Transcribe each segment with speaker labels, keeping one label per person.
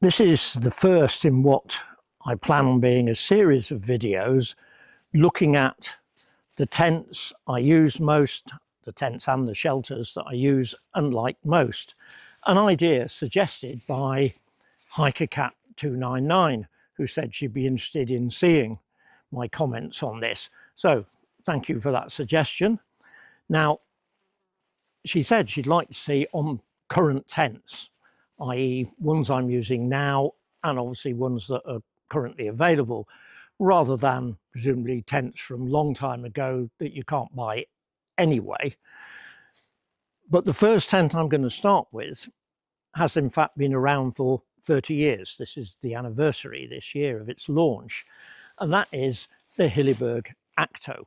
Speaker 1: This is the first in what I plan on being a series of videos looking at the tents I use most, the tents and the shelters that I use and like most. An idea suggested by Hilleberg 299, who said she'd be interested in seeing my comments on this. So thank you for that suggestion. Now, she said she'd like to see on current tents, i.e. ones I'm using now and obviously ones that are currently available, rather than presumably tents from a long time ago that you can't buy anyway. But the first tent I'm going to start with has in fact been around for 30 years. This is the anniversary this year of its launch, and that is the Hilleberg Akto.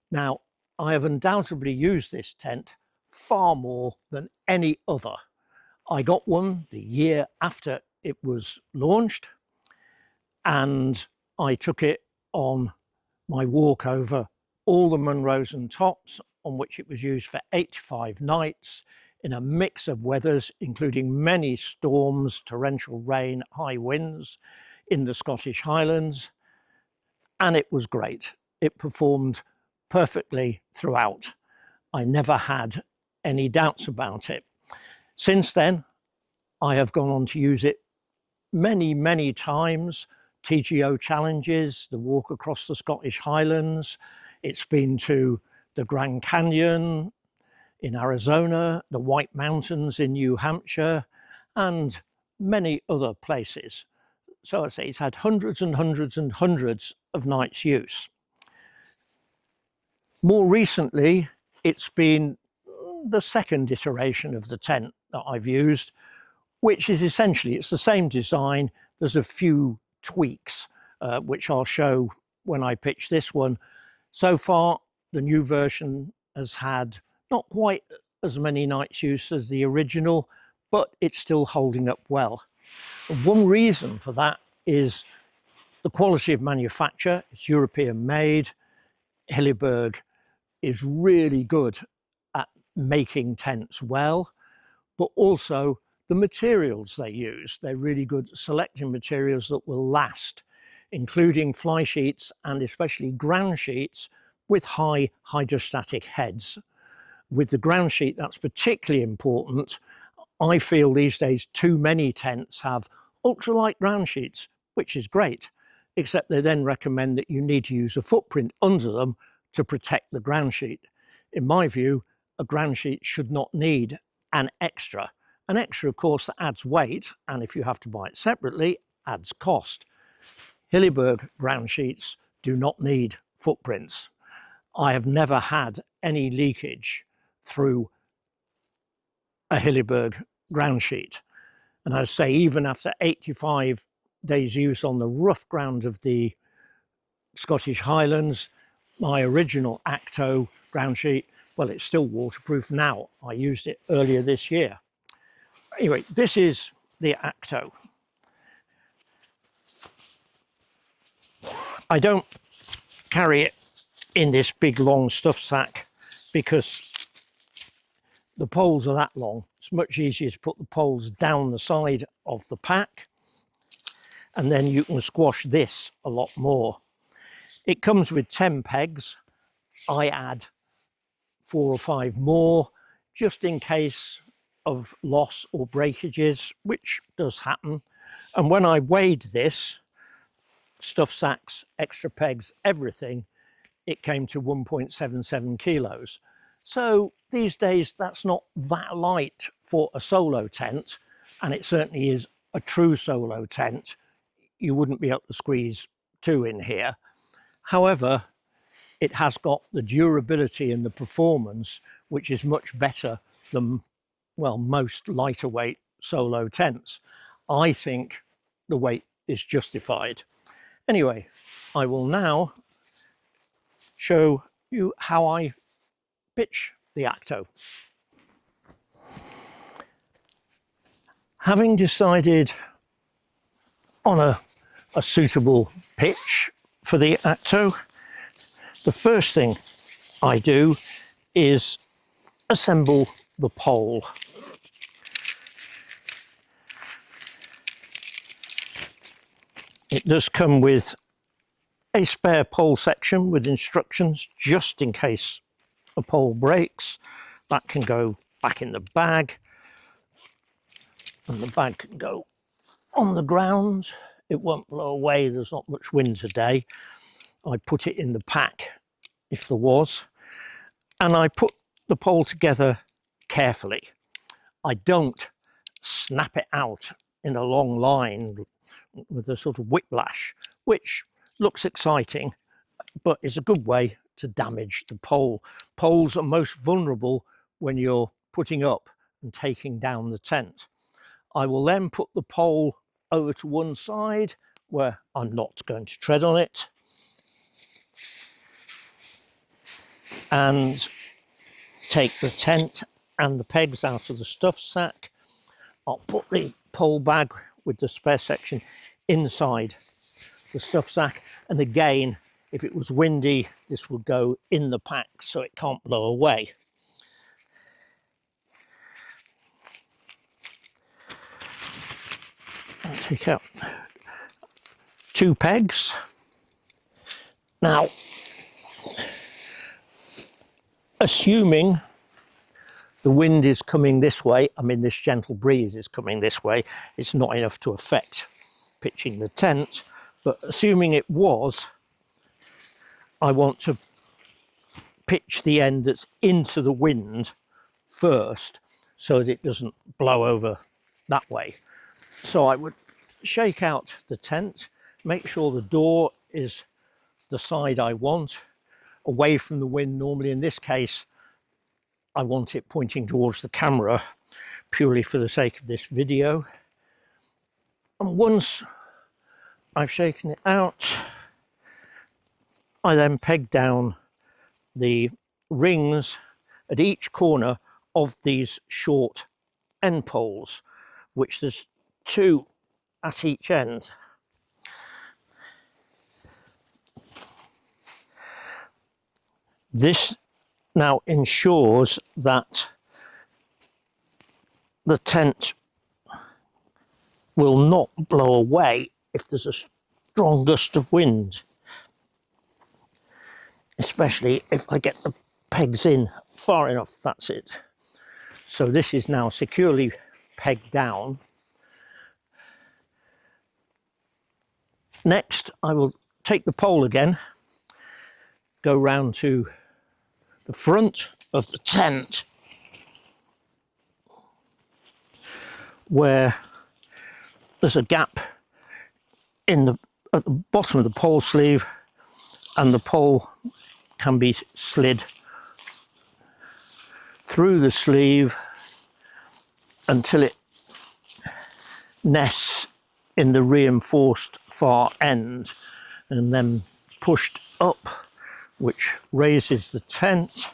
Speaker 1: Now, I have undoubtedly used this tent far more than any other. I got one the year after it was launched, and I took it on my walk over all the Munros and tops, on which it was used for 85 nights in a mix of weathers, including many storms, torrential rain, high winds in the Scottish Highlands, and it was great. It performed perfectly throughout. I never had any doubts about it. Since then, I have gone on to use it many times. TGO challenges, the walk across the Scottish Highlands. It's been to the Grand Canyon in Arizona, the White Mountains in New Hampshire, and many other places. So I say it's had hundreds and hundreds and hundreds of nights use. More recently, it's been the second iteration of the tent that I've used, which is essentially, it's the same design. There's a few tweaks, which I'll show when I pitch this one. So far, the new version has had not quite as many nights use as the original, but it's still holding up well. And one reason for that is the quality of manufacture. It's European made. Hilleberg is really good at making tents well, but also the materials they use. They're really good at selecting materials that will last, including fly sheets and especially ground sheets with high hydrostatic heads. With the ground sheet, that's particularly important. I feel these days too many tents have ultralight ground sheets, which is great, except they then recommend that you need to use a footprint under them to protect the ground sheet. In my view, a ground sheet should not need an extra. An extra, of course, that adds weight, and if you have to buy it separately, adds cost. Hilleberg ground sheets do not need footprints. I have never had any leakage through a Hilleberg ground sheet. And I say, even after 85 days use on the rough ground of the Scottish Highlands, my original Akto ground sheet, well, it's still waterproof now. I used it earlier this year. Anyway, this is the Akto. I don't carry it in this big long stuff sack because the poles are that long. It's much easier to put the poles down the side of the pack, and then you can squash this a lot more. It comes with 10 pegs. I add 4 or 5 more just in case of loss or breakages, which does happen. And when I weighed this, stuff sacks, extra pegs, everything, it came to 1.77 kilos. So these days, that's not that light for a solo tent, and it certainly is a true solo tent. You wouldn't be able to squeeze 2 in here. However, it has got the durability and the performance, which is much better than, well, most lighter weight solo tents. I think the weight is justified. Anyway, I will now show you how I pitch the Akto. Having decided on a suitable pitch for the Akto, the first thing I do is assemble the pole. It does come with a spare pole section with instructions just in case a pole breaks. That can go back in the bag, and the bag can go on the ground. It won't blow away, there's not much wind today. I put it in the pack if there was, and I put the pole together carefully. I don't snap it out in a long line with a sort of whiplash, which looks exciting, but is a good way to damage the pole. Poles are most vulnerable when you're putting up and taking down the tent. I will then put the pole over to one side where I'm not going to tread on it, and take the tent and the pegs out of the stuff sack. I'll put the pole bag with the spare section inside the stuff sack, and again, if it was windy, this would go in the pack so it can't blow away. I'll take out 2 pegs. Now, assuming the wind is coming this way, I mean this gentle breeze is coming this way, it's not enough to affect pitching the tent, but assuming it was, I want to pitch the end that's into the wind first so that it doesn't blow over that way. So I would shake out the tent, make sure the door is the side I want, away from the wind. Normally in this case, I want it pointing towards the camera purely for the sake of this video. And once I've shaken it out, I then peg down the rings at each corner of these short end poles, which there's 2 at each end. This now ensures that the tent will not blow away if there's a strong gust of wind, especially if I get the pegs in far enough. That's it. So this is now securely pegged down. Next, I will take the pole again, go round to the front of the tent where there's a gap at the bottom of the pole sleeve, and the pole can be slid through the sleeve until it nests in the reinforced far end, and then pushed up, which raises the tent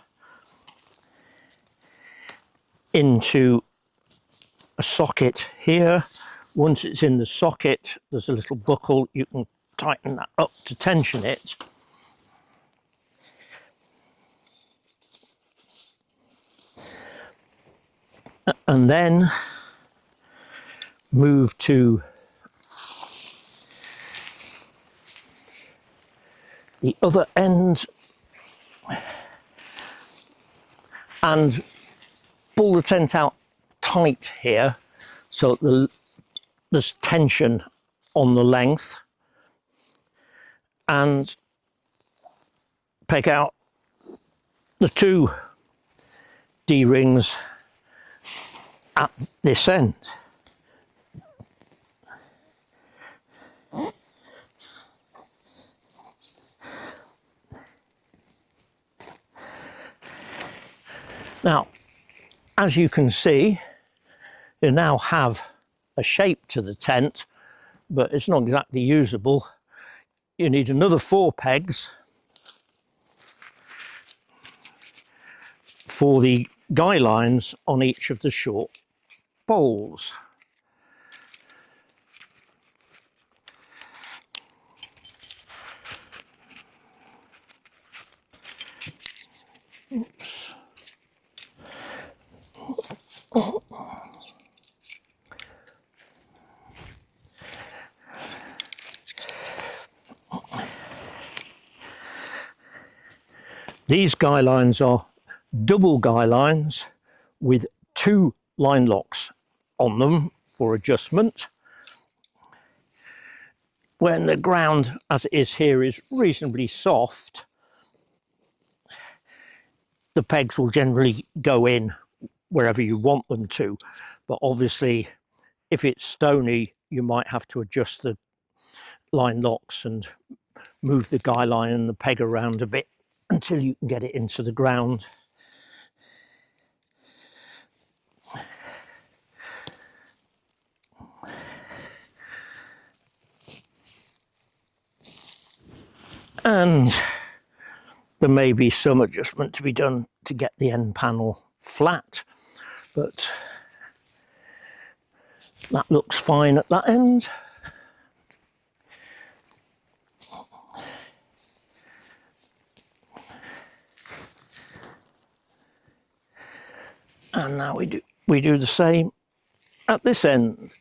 Speaker 1: into a socket here. Once it's in the socket, there's a little buckle, you can tighten that up to tension it. And then move to the other end and pull the tent out tight here so there's tension on the length, and peg out the 2 D-rings at this end. Now, as you can see, you now have a shape to the tent, but it's not exactly usable. You need another 4 pegs for the guy lines on each of the short poles. Oops. These guy lines are double guy lines with 2 line locks on them for adjustment. When the ground, as it is here, is reasonably soft, the pegs will generally go in wherever you want them to. But obviously, if it's stony, you might have to adjust the line locks and move the guy line and the peg around a bit until you can get it into the ground. And there may be some adjustment to be done to get the end panel flat, but that looks fine at that end. And now we do the same at this end.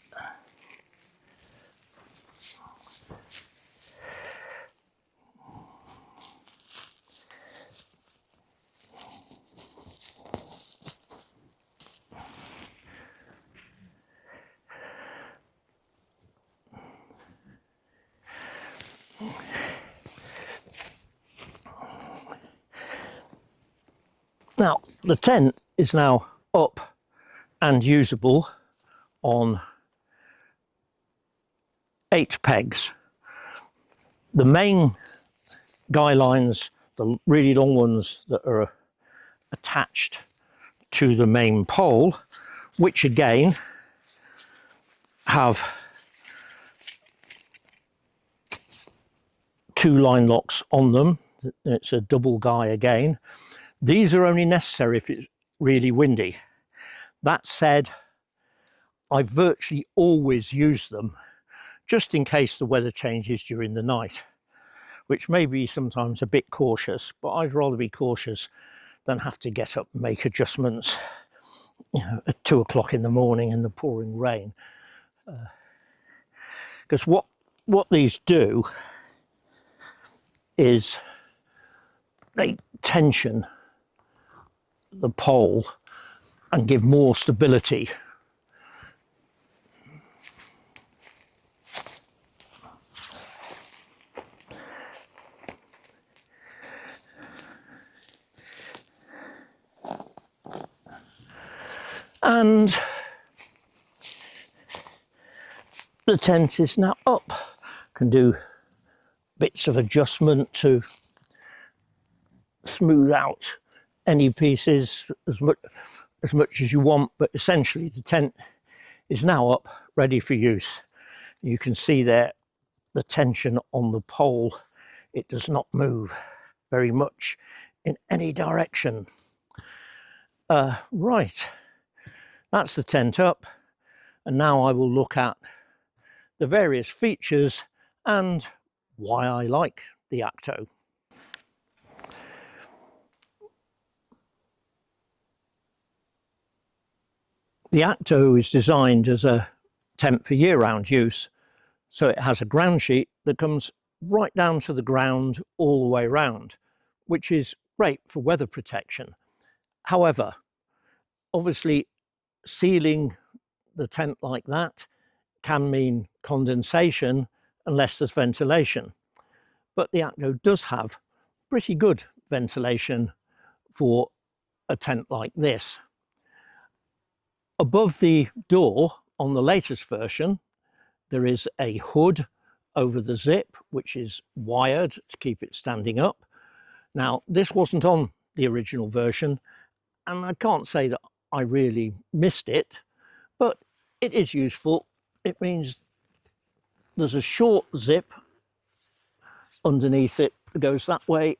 Speaker 1: Now, the tent is now up and usable on 8 pegs. The main guy lines, the really long ones that are attached to the main pole, which again have 2 line locks on them. It's a double guy again. These are only necessary if it's really windy. That said, I virtually always use them just in case the weather changes during the night, which may be sometimes a bit cautious, but I'd rather be cautious than have to get up and make adjustments, you know, at 2 o'clock in the morning in the pouring rain. Because what these do is they tension the pole and give more stability. And the tent is now up. Can do bits of adjustment to smooth out any pieces as much as you want, but essentially the tent is now up, ready for use. You can see there the tension on the pole. It does not move very much in any direction. Right, that's the tent up, and now I will look at the various features and why I like the Akto. The Akto is designed as a tent for year-round use, so it has a ground sheet that comes right down to the ground all the way round, which is great for weather protection. However, obviously sealing the tent like that can mean condensation unless there's ventilation. But the Akto does have pretty good ventilation for a tent like this. Above the door on the latest version, there is a hood over the zip, which is wired to keep it standing up. Now, this wasn't on the original version, and I can't say that I really missed it, but it is useful. It means there's a short zip underneath it that goes that way,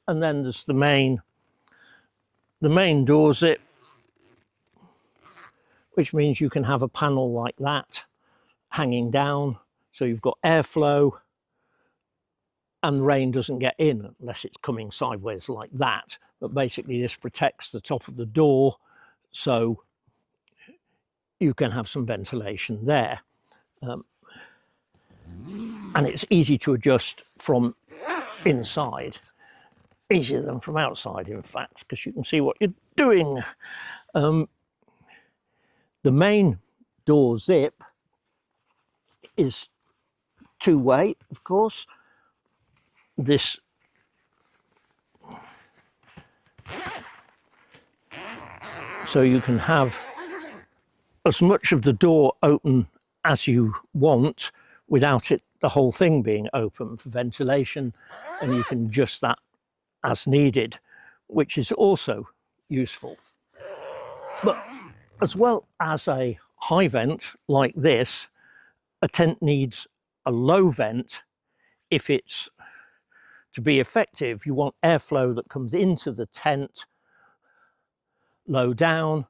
Speaker 1: and then there's the main door zip, which means you can have a panel like that hanging down, so you've got airflow and rain doesn't get in unless it's coming sideways like that. But basically this protects the top of the door, so you can have some ventilation there. And it's easy to adjust from inside. easier than from outside, in fact, because you can see what you're doing. The main door zip is two-way, of course. This so you can have as much of the door open as you want without the whole thing being open for ventilation, and you can adjust that as needed, which is also useful. But as well as a high vent like this, a tent needs a low vent. If it's to be effective, you want airflow that comes into the tent low down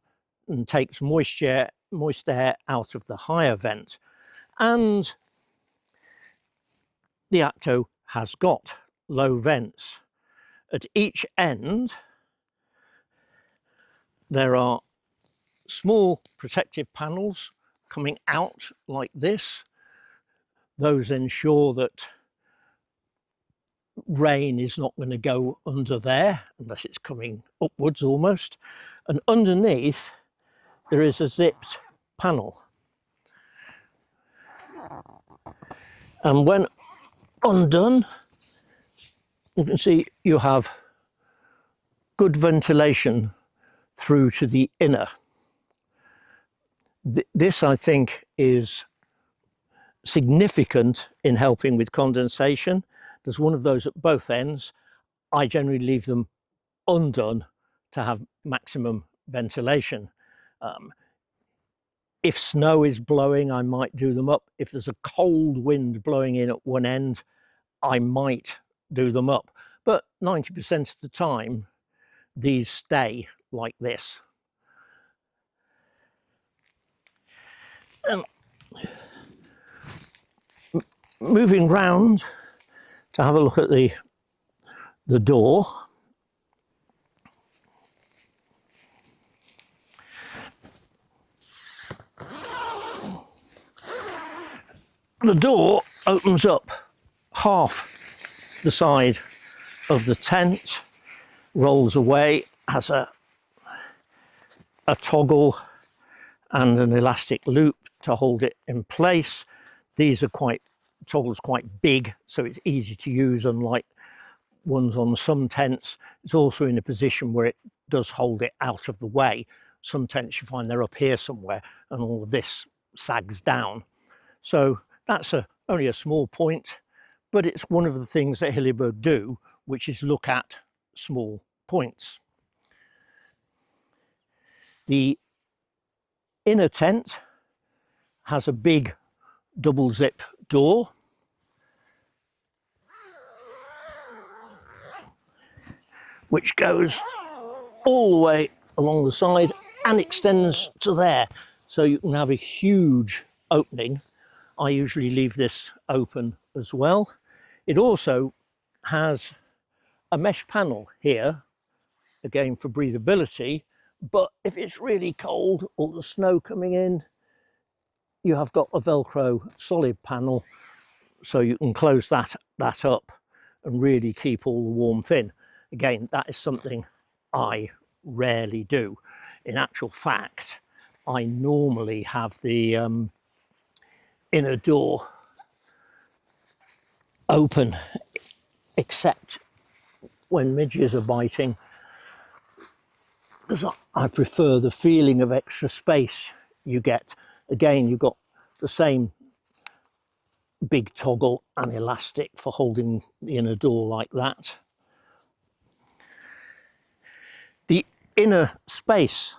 Speaker 1: and takes moist air out of the higher vent. And the Akto has got low vents. At each end there are small protective panels coming out like this. Those ensure that rain is not going to go under there unless it's coming upwards almost. And underneath there is a zipped panel. And when undone, you can see you have good ventilation through to the inner. This, I think, is significant in helping with condensation. There's one of those at both ends. I generally leave them undone to have maximum ventilation. If snow is blowing, I might do them up. If there's a cold wind blowing in at one end, I might do them up. But 90% of the time, these stay like this. Moving round to have a look at the door. The door opens up half the side of the tent, rolls away, has a toggle and an elastic loop to hold it in place. These are toggles quite big, so it's easy to use, unlike ones on some tents. It's also in a position where it does hold it out of the way. Some tents you find they're up here somewhere and all of this sags down. So that's only a small point, but it's one of the things that Hilleberg do, which is look at small points. The inner tent has a big double zip door. Which goes all the way along the side and extends to there. So you can have a huge opening. I usually leave this open as well. It also has a mesh panel here, again for breathability, but if it's really cold or the snow coming in, you have got a Velcro solid panel, so you can close that up and really keep all the warmth in. Again, that is something I rarely do. In actual fact, I normally have the inner door open, except when midges are biting, because I prefer the feeling of extra space you get. Again, you've got the same big toggle and elastic for holding the inner door like that. The inner space.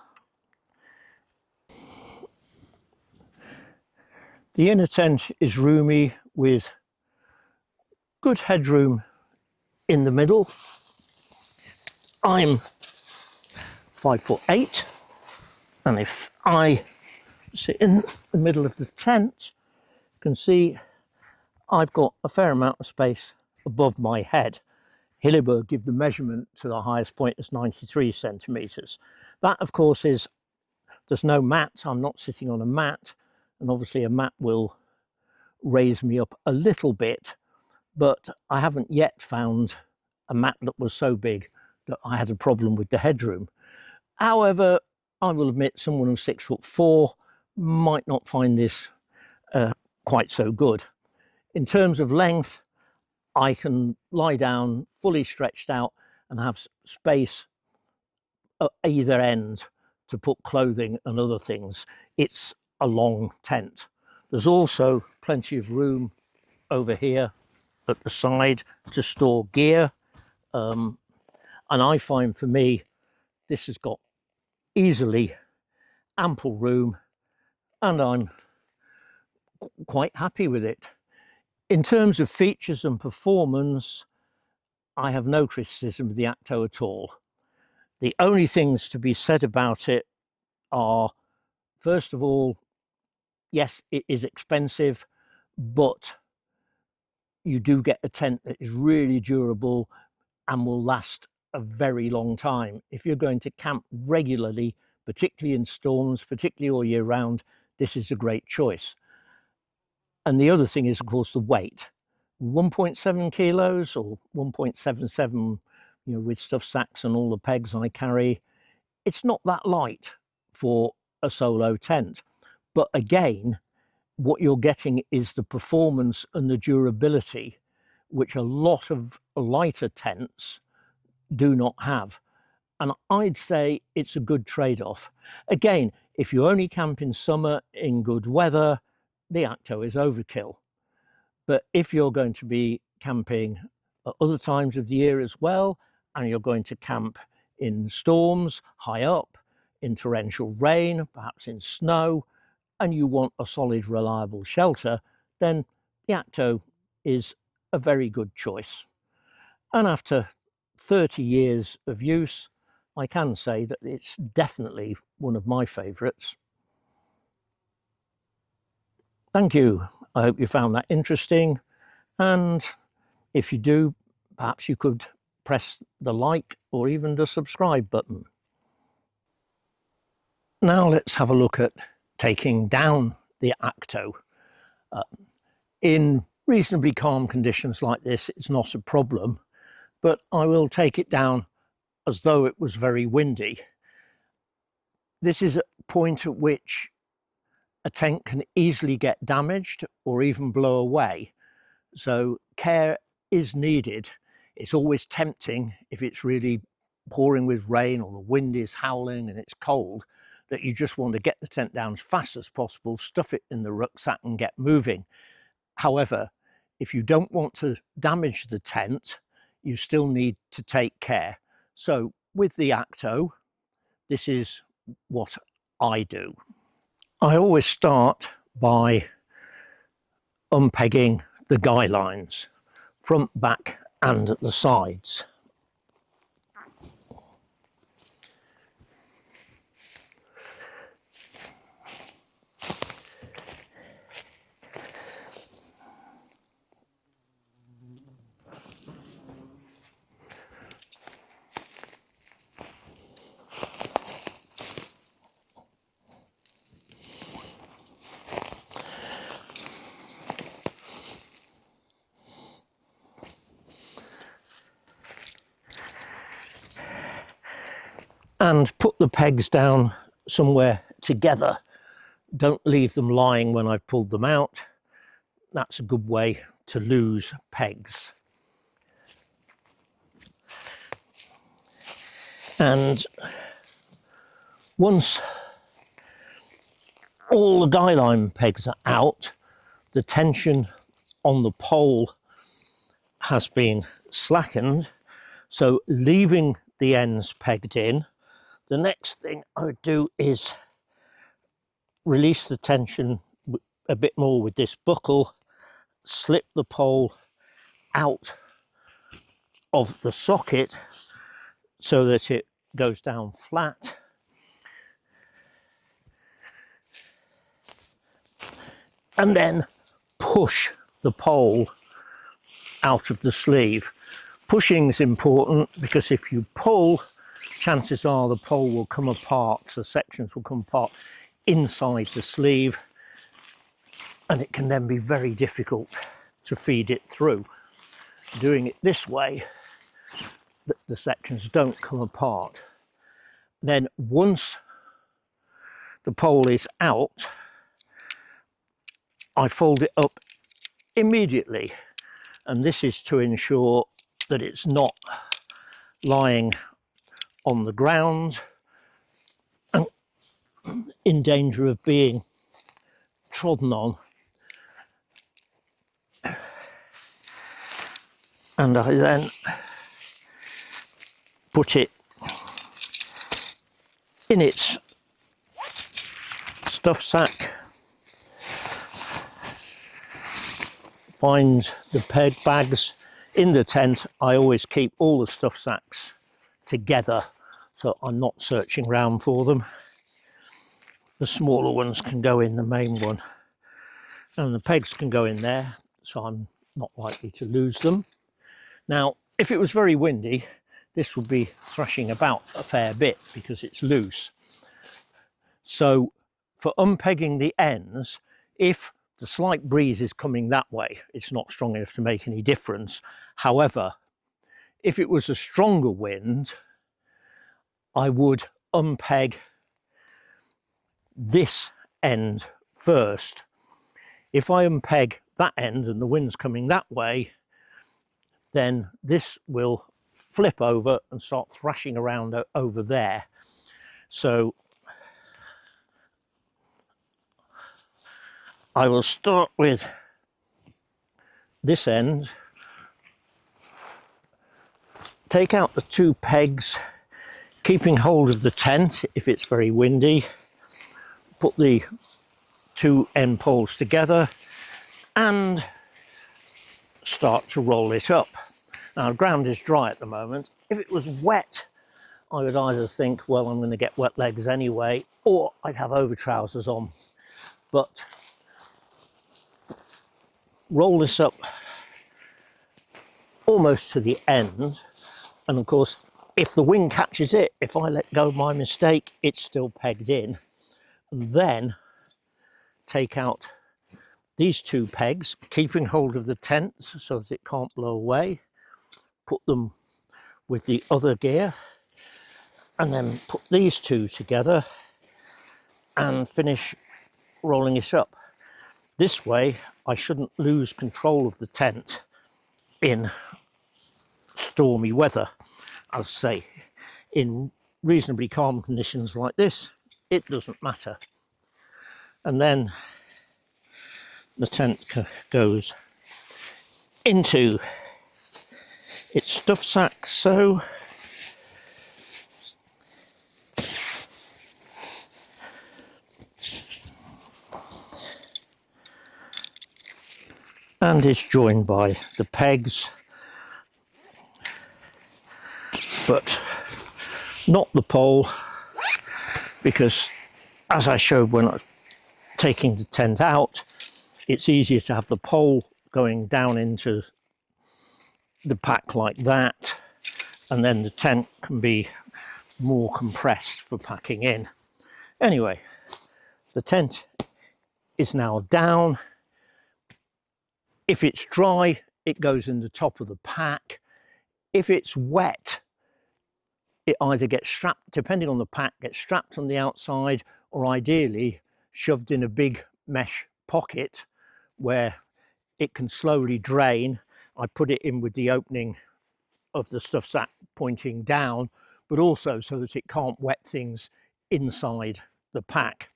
Speaker 1: The inner tent is roomy with good headroom in the middle. I'm 5'8", and if I sit in the middle of the tent, you can see I've got a fair amount of space above my head. Hilleberg give the measurement to the highest point as 93 centimetres. That, of course, there's no mat. I'm not sitting on a mat, and obviously a mat will raise me up a little bit, but I haven't yet found a mat that was so big that I had a problem with the headroom. However, I will admit someone of 6'4" might not find this quite so good. In terms of length, I can lie down fully stretched out and have space at either end to put clothing and other things. It's a long tent. There's also plenty of room over here at the side to store gear. And I find for me, this has got easily ample room and I'm quite happy with it. In terms of features and performance, I have no criticism of the Akto at all. The only things to be said about it are, first of all, yes, it is expensive, but you do get a tent that is really durable and will last a very long time. If you're going to camp regularly, particularly in storms, particularly all year round, this is a great choice. And the other thing is, of course, the weight. 1.7 kilos or 1.77, with stuff sacks and all the pegs I carry. It's not that light for a solo tent. But again, what you're getting is the performance and the durability, which a lot of lighter tents do not have. And I'd say it's a good trade-off. Again, if you only camp in summer in good weather, the Akto is overkill. But if you're going to be camping at other times of the year as well, and you're going to camp in storms, high up, in torrential rain, perhaps in snow, and you want a solid, reliable shelter, then the Akto is a very good choice. And after 30 years of use, I can say that it's definitely one of my favourites. Thank you. I hope you found that interesting. And if you do, perhaps you could press the like or even the subscribe button. Now let's have a look at taking down the Akto. In reasonably calm conditions like this, it's not a problem, but I will take it down as though it was very windy. This is a point at which a tent can easily get damaged or even blow away, so care is needed. It's always tempting, if it's really pouring with rain or the wind is howling and it's cold, that you just want to get the tent down as fast as possible, stuff it in the rucksack and get moving. However, if you don't want to damage the tent, you still need to take care. So with the Akto, this is what I do. I always start by unpegging the guy lines, front, back and at the sides. And put the pegs down somewhere together. Don't leave them lying when I've pulled them out. That's a good way to lose pegs. And once all the guy line pegs are out, the tension on the pole has been slackened. So leaving the ends pegged in, the next thing I would do is release the tension a bit more with this buckle, slip the pole out of the socket so that it goes down flat, and then push the pole out of the sleeve. Pushing is important because if you pull, chances are the pole will come apart, the sections will come apart inside the sleeve, and it can then be very difficult to feed it through. Doing it this way the sections don't come apart. Then once the pole is out, I fold it up immediately, and this is to ensure that it's not lying on the ground and in danger of being trodden on. And I then put it in its stuff sack, find the peg bags. In the tent I always keep all the stuff sacks together, so I'm not searching around for them. The smaller ones can go in the main one, and the pegs can go in there, so I'm not likely to lose them. Now, if it was very windy, this would be thrashing about a fair bit because it's loose. So for unpegging the ends, if the slight breeze is coming that way, it's not strong enough to make any difference. However, if it was a stronger wind, I would unpeg this end first. If I unpeg that end and the wind's coming that way, then this will flip over and start thrashing around over there. So I will start with this end, take out the two pegs, keeping hold of the tent if it's very windy, put the two end poles together and start to roll it up. Now, the ground is dry at the moment. If it was wet, I would either think, well, I'm going to get wet legs anyway, or I'd have over trousers on. But roll this up almost to the end, and of course, if the wind catches it, if I let go by mistake, it's still pegged in. And then take out these two pegs, keeping hold of the tent so that it can't blow away, put them with the other gear, and then put these two together and finish rolling it up. This way I shouldn't lose control of the tent in stormy weather. I'll say in reasonably calm conditions like this, it doesn't matter. And then the tent goes into its stuff sack, so and it's joined by the pegs, but not the pole, because as I showed when I was taking the tent out, it's easier to have the pole going down into the pack like that, and then the tent can be more compressed for packing in. Anyway, the tent is now down. If it's dry, it goes in the top of the pack. If it's wet, it either gets strapped, depending on the pack, gets strapped on the outside, or ideally shoved in a big mesh pocket where it can slowly drain. I put it in with the opening of the stuff sack pointing down, but also so that it can't wet things inside the pack.